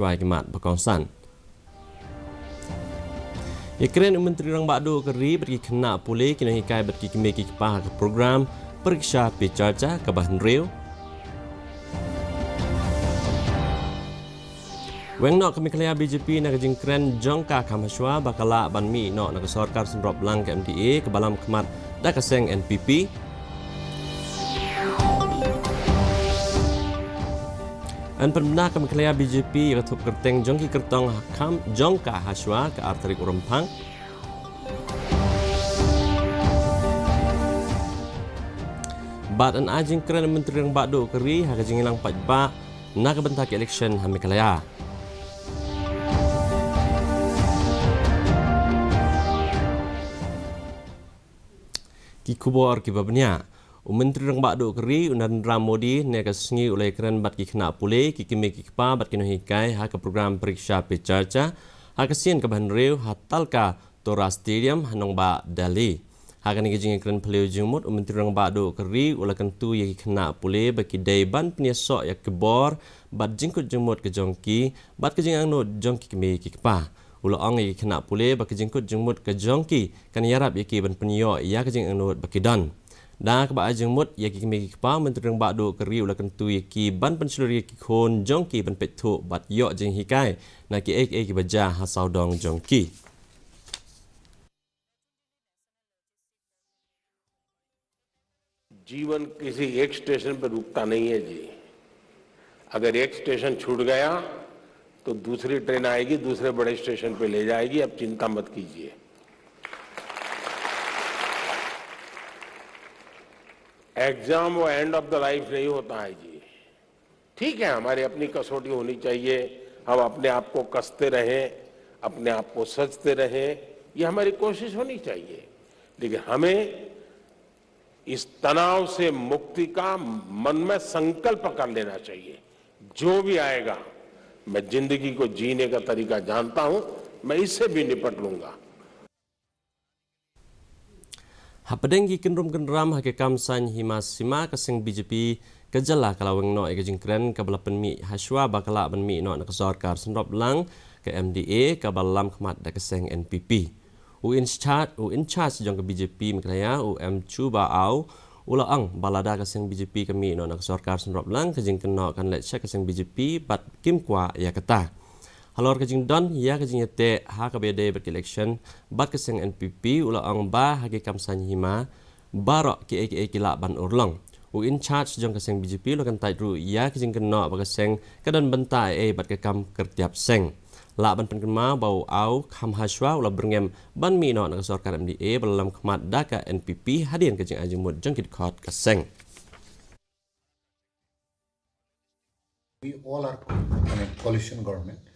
Kimat Bakongsan. Ikren Menteri Rang Badu Keri bagi kena pulih kena hikai bagi kemiki kepah ke program Periksa Picarca ke Bahan Riau. Weng nok kami kelihatan BJP nak jengkren jongka kamhaswa bakala banmi nok nak sorkar semrop lang ke MDA ke balam kemat dak keseng NPP. An pernah kami kelihatan BJP ketup kerteng jongki kertong hakam jongka haswa ke arterik urumpang. Bat an ajing keren Menteri Rang Badu Keri hak jingilang pajba nak bentak election kami kelihatan. Kubur kibabnya. Menteri Rang Badu Keri Narendra Modi neka sengi oleh keren bat ki kena pulih ki kimi ki pa bat kino hikai ha ke program Periksa Picarca ha kesien ke Bahan Riau hatalka Tora Stadium hanong ba Delhi. Ha kan ngejing keren peleu jumut Menteri Rang Badu Keri oleh kentu ye ki kena pulih bagi daiban penyesok ya kebor bat jingkut jumut ke jongki bat ke jing anut jongki kimi ki pa. Ula ong ye kena pulih bagi jingkut jumut ke jongki kan yarap ye ki ban penyok ya ke jing anut bagi don. Dan kebak jengmut ya ki kimi ki pa Menteri Rang Badu Keri ula kentu ya ki ban penseluri ki khon jongki ban petu bat yok jeng hikai na ki ek ki baja hasau dong jongki. जीवन किसी एक स्टेशन पर रुकता नहीं है जी। अगर एक स्टेशन छूट गया तो दूसरी ट्रेन आएगी, दूसरे बड़े स्टेशन पे ले जाएगी। अब चिंता मत कीजिए। एग्जाम वो एंड ऑफ द लाइफ नहीं होता है जी। ठीक है, हमारी अपनी कसौटी होनी चाहिए, हम अपने आप को कसते रहें, अपने आप को सजते रहें, ये हमारी कोशिश होनी चाहिए। लेकिन हमें इस तनाव से मुक्ति का मन में संकल्प कर लेना चाहिए। जो भी आएगा, मैं जिंदगी को जीने का तरीका जानता हूं, मैं इससे भी निपट लूंगा। Hapadenggi kenram hake kamsan himas sima kasing BJP kejala kalaweng no ega jingkren ke balapan mi haswa bakala ban mi no nak sorkar senrop lang ke MDA ke balam kemat da keseng NPP. U in charge jong ke BJP mikraya Chu Ba Au ula ang balada kasing BJP kami no nak sorkar senrop lang ke jingken no kan let check kasing BJP bat kim kwa ya kata. Halor kajing don ya kajing yate ha kabede ber election bat keseng NPP ula ang ba hagi kamsan hima barok ki la ban urlong u in charge jong keseng BJP lo kan tai ru ya kajing kena ba keseng kadan bentai bat ke kam kertiap seng la ban penkema bau au kam haswa ula berngem ban mi no nak sorkar MDA balam kemat daka NPP hadian kajing ajimut jong kit khot keseng. We all are in a coalition government.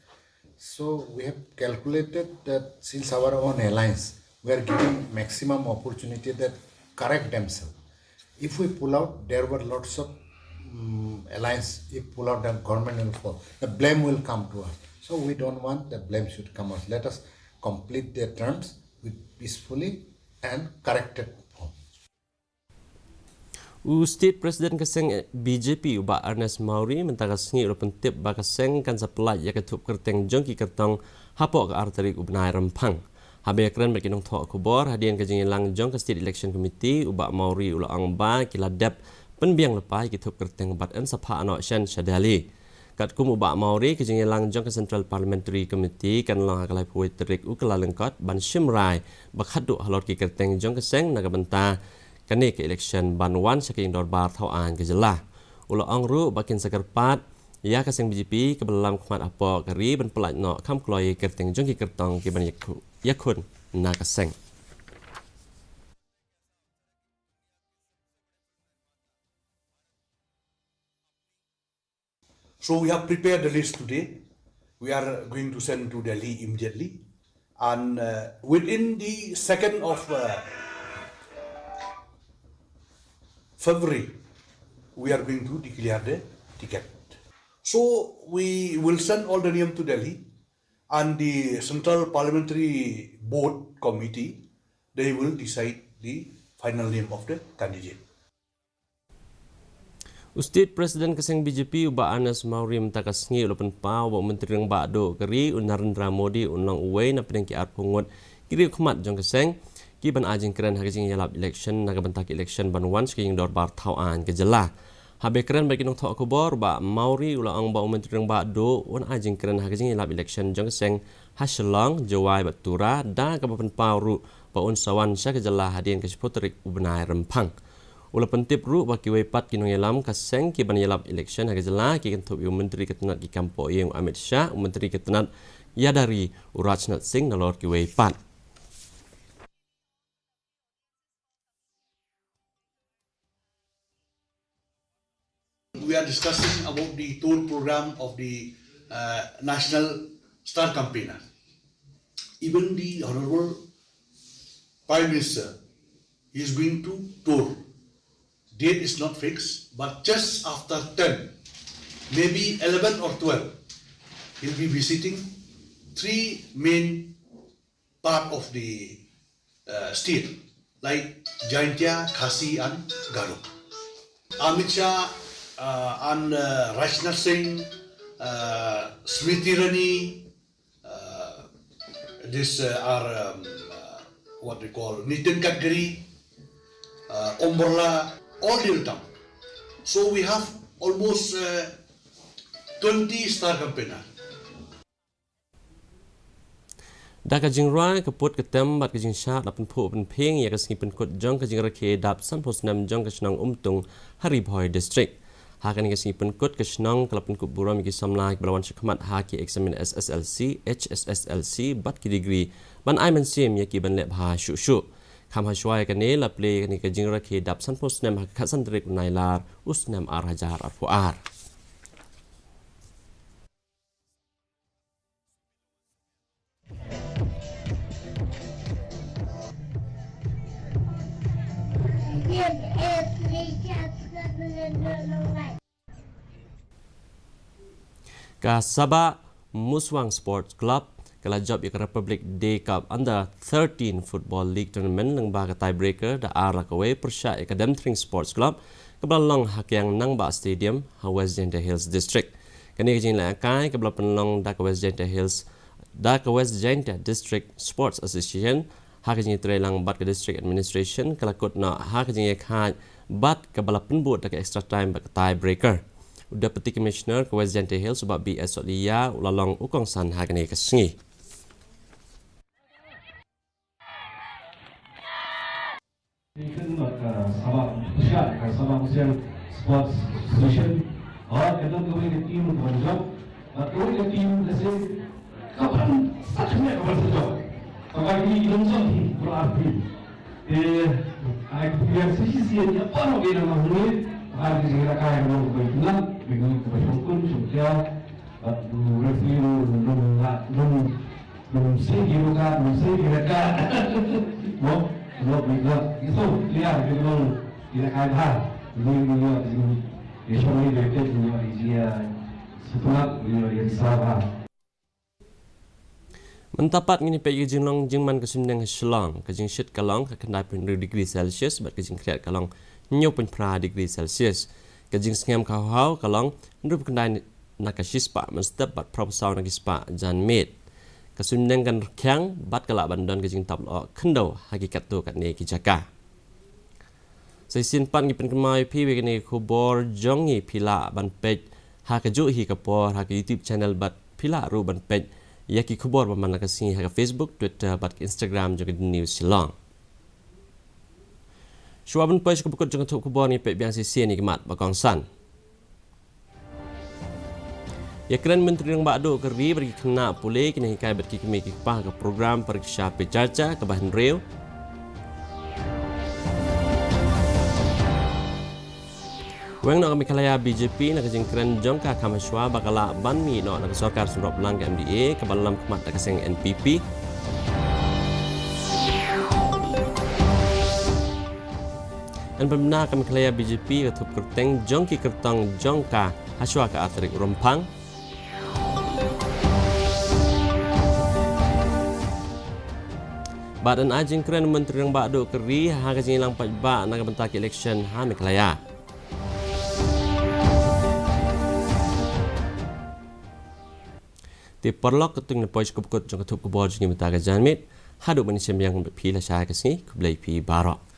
So we have calculated that since our own alliance, we are giving maximum opportunity that correct themselves. If we pull out, there were lots of alliance. If pull out, then government will fall. The blame will come to us. So we don't want the blame should come us. Let us complete their terms with peacefully and corrected form. State President keseng BJP ubah Ernest Mauri mentaka sengi ula pentip ba keseng kan sapelaj ya ketup kerteng jongki kertong hapok ke arterik ubnai rempang. Habis keren berkinong thok kubor hadian kejing lang jong ke State Election Committee ubah Mauri ula ang ba kila dep penbiang lepai ketup kerteng bat en sapa anok Shen Shadali. Kat kum ubah Mauri kejing lang jong ke Central Parliamentary Committee kan lang akalai puai terik ukela lengkot ban Shimrai bakhaduk halor ki kerteng jong keseng naga benta kini ke election banwan saking dorbar thawaan kejelah. Ula angru bakin sekerpat ya kasing BJP ke belam kemat apa keri ban pelaj no kam kloy kerteng jongki kertong ke ban yakun na kaseng. So we have prepared the list today. We are going to send to Delhi immediately, and within the 2nd of February, we are going to declare the ticket. So we will send all the name to Delhi, and the Central Parliamentary Board Committee, they will decide the final name of the candidate. Ustid Presiden Keseng BJP Uba Anas Mauri mentakas ngi ulapan pau wa Menteri Rang Bado keri Narendra Modi unang uway na pinangki arpungot kiri kumat jong Keseng ki ban ajing keren hagajing yalap election nagabentak election ban once ki dorbar tauan kejelah habe keren bagi nong thok kubor ba Mauri ulang ba Menteri Rang Bado un ajing keren hagajing yalap election jong Keseng hasilong jawai batura da kapapan pau ru ba un sawan sya kejelah hadian keseputrik ubenai rempang Ula pentip ru baki wepat kinong yalam kaseng ki ban yalap election haga jela ki kentup yu menteri ketenat ki kampo yang Amit Shah menteri ketenat Yadari Rajnath Singh nalor ki wepat. We are discussing about the tour program of the National Star Campaigner. Even the Honorable Prime Minister is going to tour. Date is not fixed, but just after 10, maybe 11 or 12, he'll be visiting 3 main part of the state, like Jaintia, Khasi and Garo. Amit Shah and Rajnath Singh, Smriti Irani, this are what we call Nitin Gadkari, Om Birla, all will come. So we have almost 20 star campaigner. Da kajing rai kaput ketem bat kajing sya dapen pu pen ping ya kasngi pen kut jong kajing rake dap san posnam jong kasnang umtung Haribhoi district. Hakan kasngi pen kut kasnang kalapen kut buram ki samla belawan syakmat haki examin SSLC, HSSLC bat ki degree ban ai man sim ya ki ban lep ha syu syu. Kam hashwai kane la play kane kajing rake dap san posnam hak khasan trik nailar usnam ar hajar arfuar. Kasaba Muswang Sports Club kelajab ikan Republic Day Cup Under 13 Football League Tournament nang ba tiebreaker da arah kawe persya Academic Sports Club kebelalong hak yang nang ba stadium West Jaintia Hills District. Kini kejing la kai kebelal penlong da West Jaintia Hills da West Jaintia District Sports Association hak kejing trelang bat ke District Administration kelakut na hak kejing kai bat kebelal penbut da extra time ba tiebreaker. Deputy Commissioner ke West Jaintia Hills sebab BS Solia ulalong ukong san hagani kesengi. Sabah Muslim Sports Association और एकदम कभी की टीम बन जाओ और कोई की टीम जैसे कपन सच में कपन से जाओ कभी की लंजम बराबर ये आई प्लेयर सीसी ये पर हो गया ना हुए आज की जगह का है लोग बैठना बिगुन को बचपन सुनता और रेफरी लोग से गिरोगा से गिरका वो बिगुन itu lihat bilang tidak ada ini Ismail Betet dia setelah dia Sabah. Mentapat ngini pe jinglong jingman kesimdeng Shillong kajing shit kalong ka kendai pun degree Celsius bat kajing kreat kalong nyo pun pra degree Celsius kajing skam kahau kalong nrup kendai nakashispa menstep bat profesor nakispa jan med kesimdeng kan kyang bat kalak bandon kajing tablo kendo hakikat tu kat ne kijaka. Saya simpan di penkemai pi begini kubor jongi pila ban pej hak ju hi kapor hak YouTube channel bat pila ru ban pej yaki kubor ban nakasi hak Facebook Twitter bat Instagram juga di news Shillong. Shuaban pej kubukut jong tu kubor ni pej biang sisi ni kemat bakong san. Ya keren Menteri Rang Bado keri bagi kena pulih kena hikai bat kikimi kipah ke program pariksha pecarca ke bahan real. Weng nak kami kalaya BJP nak kejeng keren jongka kamaswa bakala banmi nak sorkar sunrop lang ke MDA ke balam kemat nak keseng NPP. Dan benar kami kalaya BJP ketup kerteng jongki kertong jongka haswa ke atrik rompang. Badan ajing keren Menteri Rang Bado keri ha kejeng lang pajba nak bentak election ha mi kalaya. ti perlok ketung ne poi skup kot jong ketup kubor jing mata ga janmit hadu bani sembiang phi la sha ka singi kublai phi barok